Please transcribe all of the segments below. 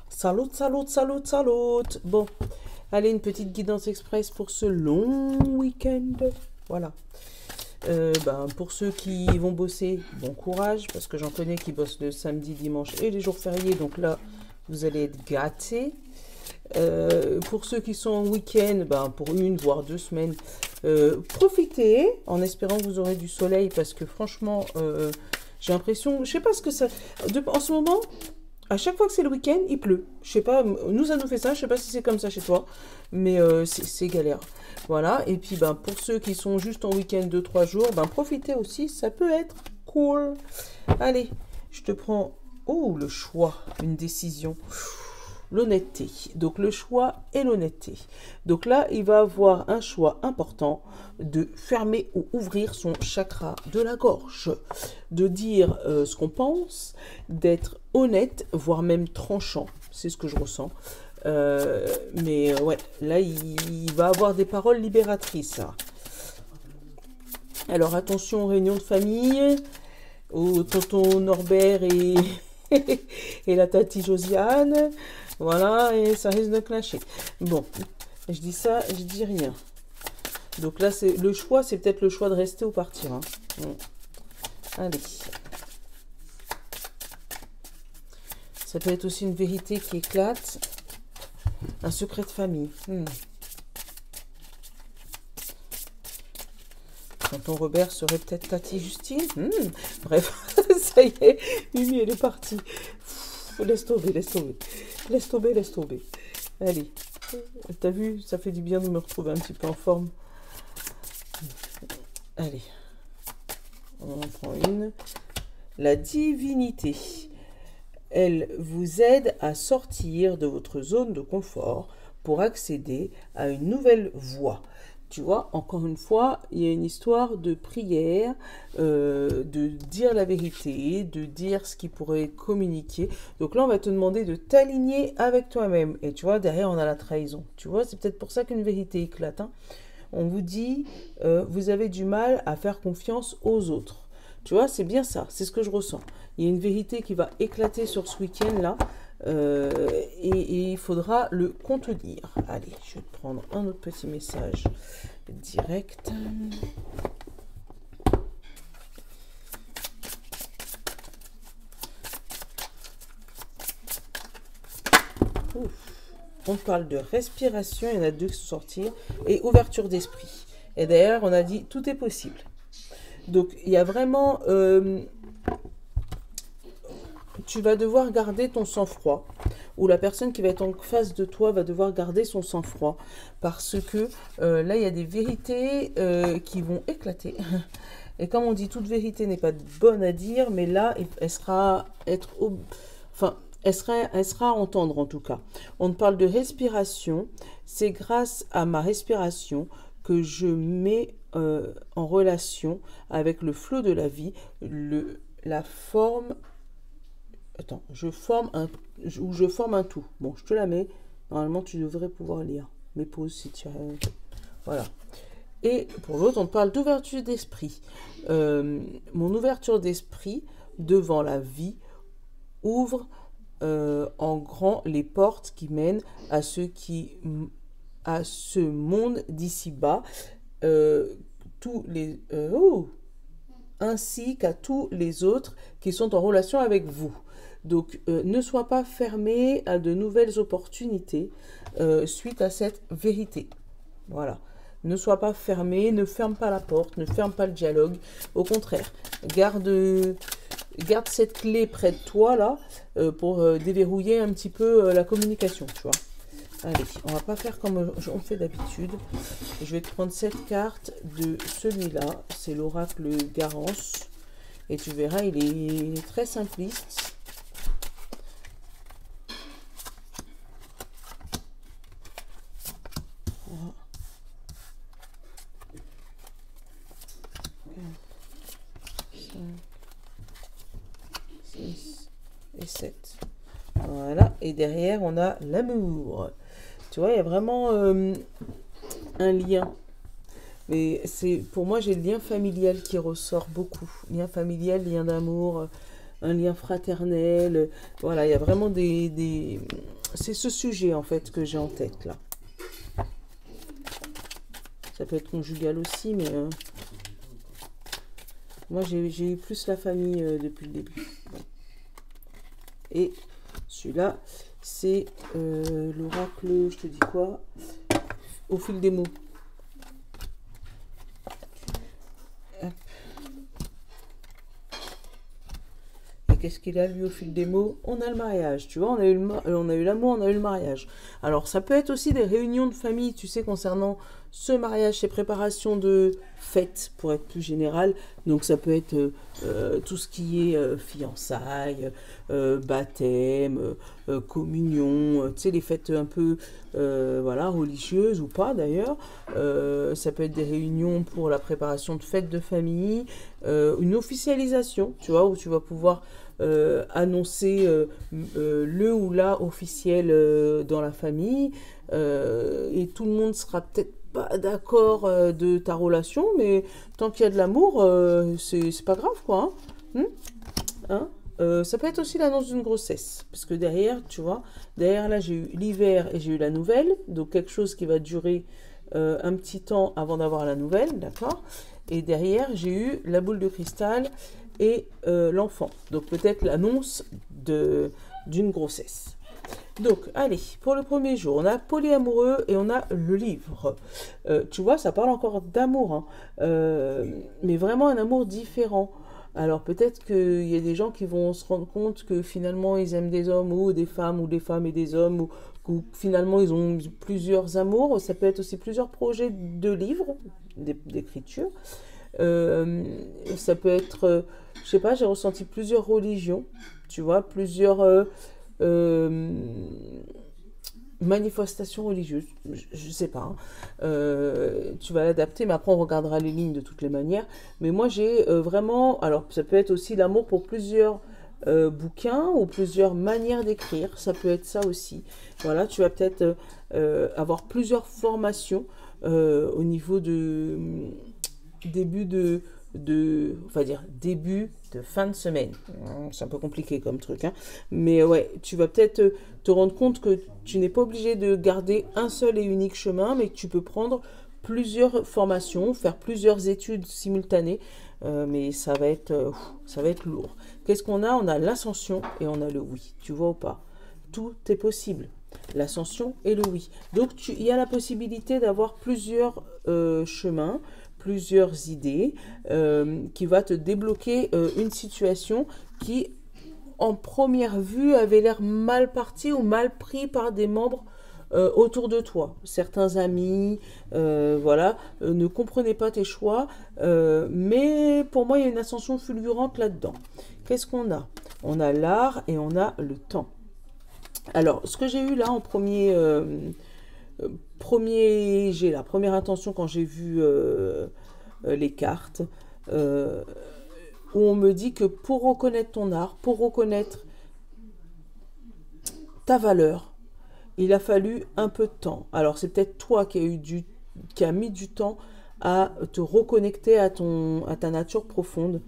Salut, salut, salut, salut. Bon, allez, une petite guidance express pour ce long week-end. Voilà. Pour ceux qui vont bosser, bon courage, parce que j'en connais qui bossent le samedi, dimanche et les jours fériés. Donc là, vous allez être gâtés. Pour ceux qui sont en week-end, pour une voire 2 semaines, profitez en espérant que vous aurez du soleil parce que franchement, j'ai l'impression, je sais pas ce que ça. En ce moment, à chaque fois que c'est le week-end, il pleut. Je sais pas, nous ça nous fait ça, je sais pas si c'est comme ça chez toi, mais c'est galère. Voilà, et puis pour ceux qui sont juste en week-end 2-3 jours, profitez aussi, ça peut être cool. Allez, je te prends. Oh, le choix, une décision. L'honnêteté. Donc le choix et l'honnêteté. Donc là, il va avoir un choix important de fermer ou ouvrir son chakra de la gorge, de dire ce qu'on pense, d'être honnête, voire même tranchant. C'est ce que je ressens. Ouais, là, il va avoir des paroles libératrices. Alors attention aux réunions de famille, au tonton Norbert et, et la tati Josiane. Voilà, et ça risque de clasher. Bon, je dis ça, je dis rien. Donc là, c'est le choix, c'est peut-être le choix de rester ou partir. Hein. Allez. Ça peut être aussi une vérité qui éclate. Un secret de famille. Tonton Robert serait peut-être Tati Justine. Bref, ça y est, Mimi, elle est partie. Laisse tomber, laisse tomber. Laisse tomber, laisse tomber. Allez. T'as vu, ça fait du bien de me retrouver un petit peu en forme. Allez. On en prend une. La divinité. Elle vous aide à sortir de votre zone de confort pour accéder à une nouvelle voie. Tu vois, encore une fois, il y a une histoire de prière, de dire la vérité, de dire ce qui pourrait être communiqué. Donc là, on va te demander de t'aligner avec toi-même. Et tu vois, derrière, on a la trahison. Tu vois, c'est peut-être pour ça qu'une vérité éclate. Hein. On vous dit, vous avez du mal à faire confiance aux autres. Tu vois, c'est bien ça, c'est ce que je ressens. Il y a une vérité qui va éclater sur ce week-end-là. Et il faudra le contenir. Allez, je vais prendre un autre petit message direct. Ouf. On parle de respiration, il y en a deux qui sont sortis, et ouverture d'esprit. Et d'ailleurs, on a dit tout est possible. Donc, il y a vraiment... tu vas devoir garder ton sang-froid, ou la personne qui va être en face de toi va devoir garder son sang-froid, parce que là, il y a des vérités qui vont éclater. Et comme on dit, toute vérité n'est pas bonne à dire, mais là, elle sera elle sera à entendre en tout cas. On parle de respiration. C'est grâce à ma respiration que je mets en relation avec le flot de la vie, la forme. Attends, je forme un tout. Bon, je te la mets. Normalement, tu devrais pouvoir lire. Mais pause si tu as... Voilà. Et pour l'autre, on parle d'ouverture d'esprit. Mon ouverture d'esprit devant la vie ouvre en grand les portes qui mènent à ce monde d'ici bas. Ainsi qu'à tous les autres qui sont en relation avec vous. Donc, ne sois pas fermé à de nouvelles opportunités suite à cette vérité. Voilà. Ne sois pas fermé, ne ferme pas la porte, ne ferme pas le dialogue. Au contraire, garde cette clé près de toi, là, pour déverrouiller un petit peu la communication, tu vois. Allez, on va pas faire comme on fait d'habitude. Je vais te prendre cette carte de celui-là. C'est l'oracle Garance. Et tu verras, il est très simpliste. Voilà. 5, 6 et 7. Voilà. Et derrière, on a l'amour. Tu vois, il y a vraiment un lien. Mais pour moi, j'ai le lien familial qui ressort beaucoup. Lien familial, lien d'amour, un lien fraternel. Voilà, il y a vraiment c'est ce sujet, en fait, que j'ai en tête, là. Ça peut être conjugal aussi, mais moi, j'ai eu plus la famille depuis le début. Bon. Et celui-là, c'est l'oracle, je te dis quoi, au fil des mots. Qu'est-ce qu'il a, lui, au fil des mots? On a le mariage, tu vois, on a eu l'amour, on a eu le mariage. Alors, ça peut être aussi des réunions de famille, tu sais, concernant ce mariage, ces préparations de fêtes, pour être plus général. Donc, ça peut être tout ce qui est fiançailles, baptême, communion, tu sais, les fêtes un peu, voilà, religieuses ou pas, d'ailleurs. Ça peut être des réunions pour la préparation de fêtes de famille, une officialisation, tu vois, où tu vas pouvoir annoncer le ou la officiel dans la famille, et tout le monde sera peut-être pas d'accord de ta relation, mais tant qu'il y a de l'amour, c'est pas grave, quoi. Ça peut être aussi l'annonce d'une grossesse, parce que derrière, tu vois, derrière là, j'ai eu l'hiver et j'ai eu la nouvelle, donc quelque chose qui va durer un petit temps avant d'avoir la nouvelle, d'accord? Et derrière, j'ai eu la boule de cristal et l'enfant. Donc peut-être l'annonce d'une grossesse. Donc, allez, pour le premier jour, on a polyamoureux et on a le livre. Tu vois, ça parle encore d'amour, hein, mais vraiment un amour différent. Alors peut-être qu'il y a des gens qui vont se rendre compte que finalement ils aiment des hommes ou des femmes et des hommes, ou finalement ils ont plusieurs amours. Ça peut être aussi plusieurs projets de livres, d'écriture. Ça peut être, je sais pas, j'ai ressenti plusieurs religions, tu vois, plusieurs manifestations religieuses, je sais pas, hein. Tu vas l'adapter, mais après on regardera les lignes de toutes les manières. Mais moi j'ai vraiment, alors ça peut être aussi l'amour pour plusieurs bouquins ou plusieurs manières d'écrire, ça peut être ça aussi. Voilà, tu vas peut-être avoir plusieurs formations au niveau de début début de fin de semaine. C'est un peu compliqué comme truc, hein. Mais ouais, tu vas peut-être te rendre compte que tu n'es pas obligé de garder un seul et unique chemin, mais que tu peux prendre plusieurs formations, faire plusieurs études simultanées, mais ça va être lourd. Qu'est-ce qu'on a? On a l'ascension et on a le oui. Tu vois ou pas? Tout est possible. L'ascension et le oui. Donc, il y a la possibilité d'avoir plusieurs chemins, plusieurs idées, qui va te débloquer une situation qui, en première vue, avait l'air mal partie ou mal pris par des membres autour de toi. Certains amis, voilà, ne comprenaient pas tes choix, mais pour moi, il y a une ascension fulgurante là-dedans. Qu'est-ce qu'on a? On a l'art et on a le temps. Alors, ce que j'ai eu là en premier j'ai la première intention quand j'ai vu les cartes, où on me dit que pour reconnaître ton art, pour reconnaître ta valeur, il a fallu un peu de temps. Alors c'est peut-être toi qui a mis du temps à te reconnecter à ta nature profonde,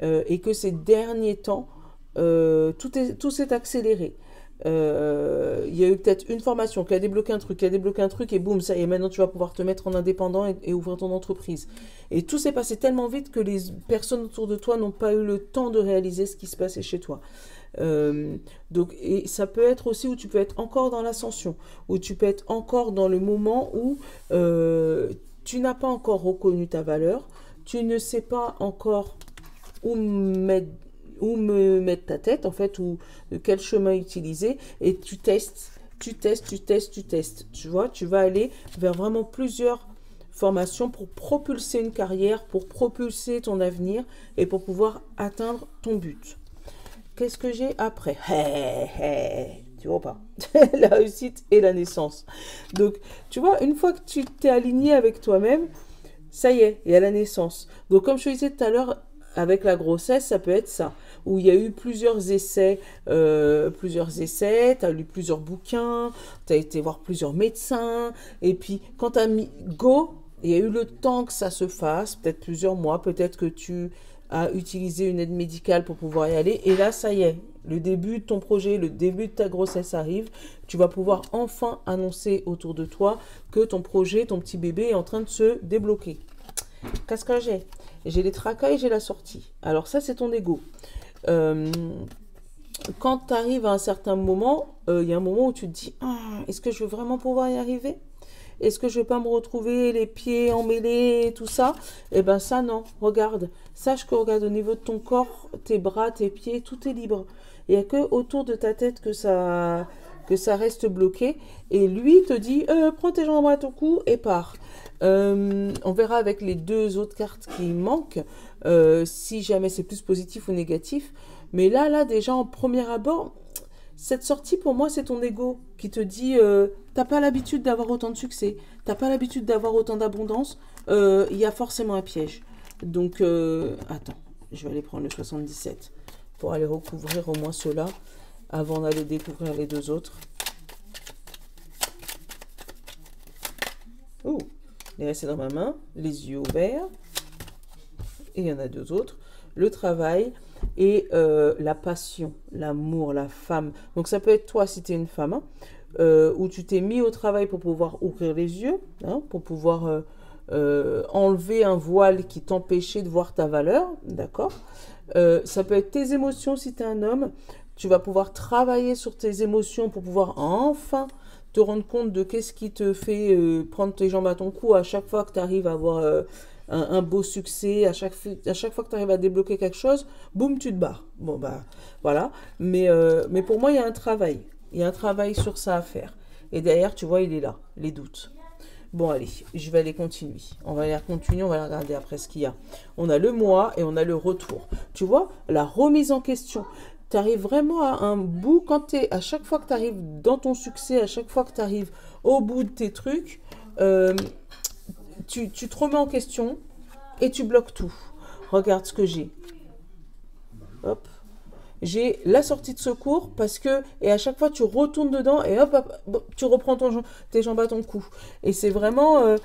et que ces derniers temps, tout s'est accéléré. Il y a eu peut-être une formation qui a débloqué un truc, et boum, ça y est, maintenant tu vas pouvoir te mettre en indépendant et ouvrir ton entreprise. Et tout s'est passé tellement vite que les personnes autour de toi n'ont pas eu le temps de réaliser ce qui se passait chez toi. Donc, et ça peut être aussi où tu peux être encore dans l'ascension, où tu peux être encore dans le moment où tu n'as pas encore reconnu ta valeur, tu ne sais pas encore où me mettre ta tête, en fait, ou de quel chemin utiliser, et tu testes. Tu vois, tu vas aller vers vraiment plusieurs formations pour propulser une carrière, pour propulser ton avenir et pour pouvoir atteindre ton but. Qu'est-ce que j'ai après? Tu vois pas? La réussite et la naissance. Donc, tu vois, une fois que tu t'es aligné avec toi-même, ça y est, il y a la naissance. Donc, comme je te disais tout à l'heure, avec la grossesse, ça peut être ça, où il y a eu plusieurs essais, tu as lu plusieurs bouquins, tu as été voir plusieurs médecins, et puis quand tu as mis go, il y a eu le temps que ça se fasse, peut-être plusieurs mois, peut-être que tu à utiliser une aide médicale pour pouvoir y aller. Et là, ça y est, le début de ton projet, le début de ta grossesse arrive. Tu vas pouvoir enfin annoncer autour de toi que ton projet, ton petit bébé est en train de se débloquer. Qu'est-ce que j'ai? J'ai les tracas et j'ai la sortie. Alors ça, c'est ton ego. Quand tu arrives à un certain moment, il y a un moment où tu te dis ah, est-ce que je vais vraiment pouvoir y arriver? Est-ce que je vais pas me retrouver les pieds emmêlés, tout ça? Eh ben ça, non. Regarde. Sache que regarde au niveau de ton corps, tes bras, tes pieds, tout est libre. Il n'y a que autour de ta tête que ça reste bloqué. Et lui te dit, prends tes jambes à ton cou et pars. On verra avec les deux autres cartes qui manquent, si jamais c'est plus positif ou négatif. Mais là, déjà en premier abord, cette sortie, pour moi, c'est ton ego qui te dit t'as pas l'habitude d'avoir autant de succès, t'as pas l'habitude d'avoir autant d'abondance, il y a forcément un piège. Donc, attends, je vais aller prendre le 77 pour aller recouvrir au moins ceux-là avant d'aller découvrir les deux autres. Oh, il est resté dans ma main, les yeux ouverts. Et il y en a deux autres. Le travail et la passion, l'amour, la femme. Donc ça peut être toi si tu es une femme, hein, où tu t'es mis au travail pour pouvoir ouvrir les yeux, hein, pour pouvoir enlever un voile qui t'empêchait de voir ta valeur, d'accord? Ça peut être tes émotions si tu es un homme. Tu vas pouvoir travailler sur tes émotions pour pouvoir enfin te rendre compte de qu'est-ce qui te fait prendre tes jambes à ton cou à chaque fois que tu arrives à avoir un beau succès, à chaque fois que tu arrives à débloquer quelque chose, boum, tu te barres. Bon, bah, voilà. Mais pour moi, il y a un travail. Il y a un travail sur ça à faire. Et derrière, tu vois, il est là, les doutes. Bon, allez, je vais aller continuer. On va aller continuer, on va regarder après ce qu'il y a. On a le moi et on a le retour. Tu vois, la remise en question. Tu arrives vraiment à un bout quand à chaque fois que tu arrives dans ton succès, à chaque fois que tu arrives au bout de tes trucs, tu te remets en question et tu bloques tout. Regarde ce que j'ai. Hop. J'ai la sortie de secours parce que, et à chaque fois tu retournes dedans et hop, hop tu reprends tes jambes à ton cou. Et c'est vraiment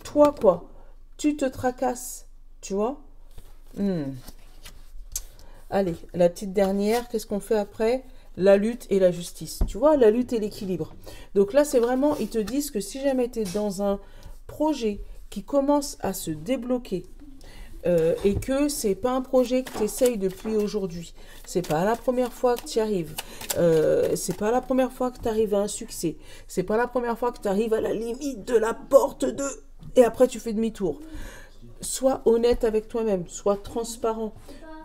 toi quoi. Tu te tracasses, tu vois. Allez, la petite dernière, qu'est-ce qu'on fait après? La lutte et la justice. Tu vois, la lutte et l'équilibre. Donc là, c'est vraiment, ils te disent que si jamais tu es dans un projet qui commence à se débloquer et que c'est pas un projet que tu essayes depuis aujourd'hui, c'est pas la première fois que tu y arrives, c'est pas la première fois que tu arrives à un succès, c'est pas la première fois que tu arrives à la limite de la porte de... Et après, tu fais demi-tour. Sois honnête avec toi-même, sois transparent.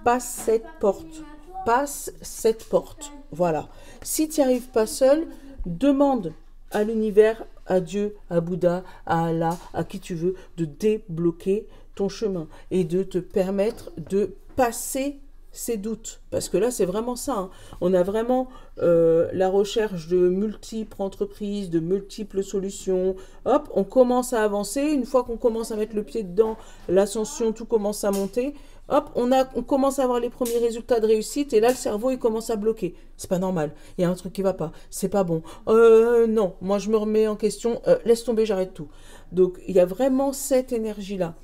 Passe cette porte. Passe cette porte. Voilà. Si tu n'y arrives pas seul, demande à l'univers, à Dieu, à Bouddha, à Allah, à qui tu veux, de débloquer ton chemin et de te permettre de passer ces doutes. Parce que là, c'est vraiment ça. Hein. On a vraiment la recherche de multiples entreprises, de multiples solutions. Hop, on commence à avancer. Une fois qu'on commence à mettre le pied dedans, l'ascension, tout commence à monter. Hop, on commence à avoir les premiers résultats de réussite et là, le cerveau, il commence à bloquer. C'est pas normal. Il y a un truc qui va pas. C'est pas bon. Non, moi, je me remets en question. Laisse tomber, j'arrête tout. Donc, il y a vraiment cette énergie-là.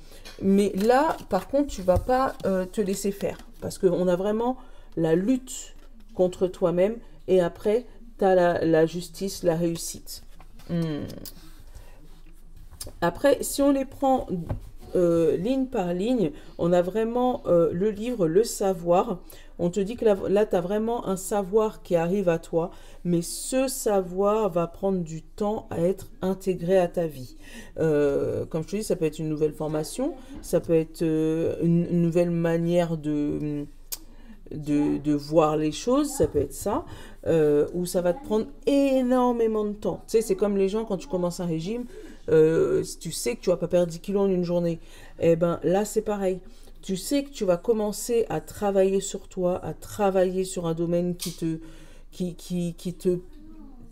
Mais là, par contre, tu vas pas te laisser faire. Parce qu'on a vraiment la lutte contre toi-même. Et après, tu as la justice, la réussite. Après, si on les prend... ligne par ligne, on a vraiment le livre, le savoir. On te dit que là, tu as vraiment un savoir qui arrive à toi, mais ce savoir va prendre du temps à être intégré à ta vie. Comme je te dis, ça peut être une nouvelle formation, ça peut être une nouvelle manière de voir les choses, ça peut être ça, ou ça va te prendre énormément de temps. Tu sais, c'est comme les gens quand tu commences un régime, si tu sais que tu vas pas perdre 10 kilos en une journée, eh ben là c'est pareil. Tu sais que tu vas commencer à travailler sur toi, à travailler sur un domaine qui te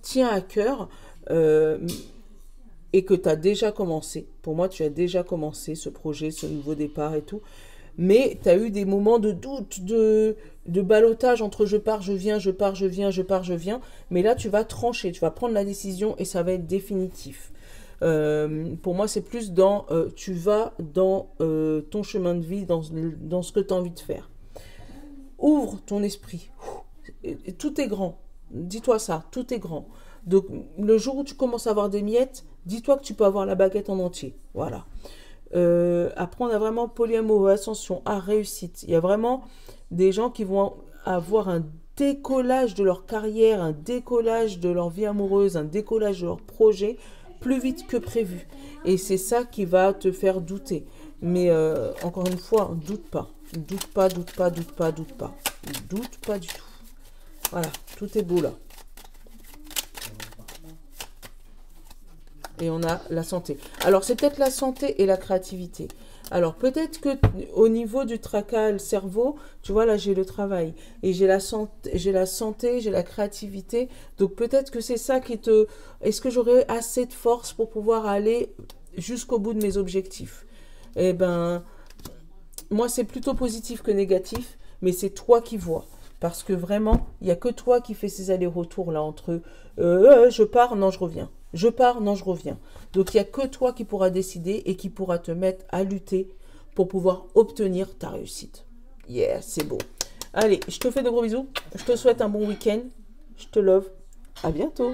tient à cœur et que tu as déjà commencé. Pour moi, tu as déjà commencé ce projet, ce nouveau départ et tout. Mais tu as eu des moments de doute, de ballottage entre je pars, je viens, je pars, je viens, je pars, je viens. Mais là, tu vas trancher, tu vas prendre la décision et ça va être définitif. Pour moi, c'est plus dans, tu vas dans ton chemin de vie, dans ce que tu as envie de faire. Ouvre ton esprit. Tout est grand. Dis-toi ça, tout est grand. Donc, le jour où tu commences à avoir des miettes, dis-toi que tu peux avoir la baguette en entier. Voilà. Après, on a vraiment polyamoureux, ascension, réussite. Il y a vraiment des gens qui vont avoir un décollage de leur carrière, un décollage de leur vie amoureuse, un décollage de leur projet plus vite que prévu. Et c'est ça qui va te faire douter. Mais encore une fois, doute pas. Doute pas, doute pas, doute pas, doute pas. Doute pas du tout. Voilà, tout est beau là. Et on a la santé. Alors, c'est peut-être la santé et la créativité. Alors, peut-être que au niveau du tracas, le cerveau, tu vois, là, j'ai le travail. Et j'ai la santé, j'ai la créativité. Donc, peut-être que c'est ça qui te... Est-ce que j'aurai assez de force pour pouvoir aller jusqu'au bout de mes objectifs? Eh ben, moi, c'est plutôt positif que négatif, mais c'est toi qui vois. Parce que vraiment, il n'y a que toi qui fais ces allers-retours là entre je pars, non, je reviens. Je pars, non, je reviens. Donc, il n'y a que toi qui pourras décider et qui pourra te mettre à lutter pour pouvoir obtenir ta réussite. Yeah, c'est beau. Allez, je te fais de gros bisous. Je te souhaite un bon week-end. Je te love. À bientôt.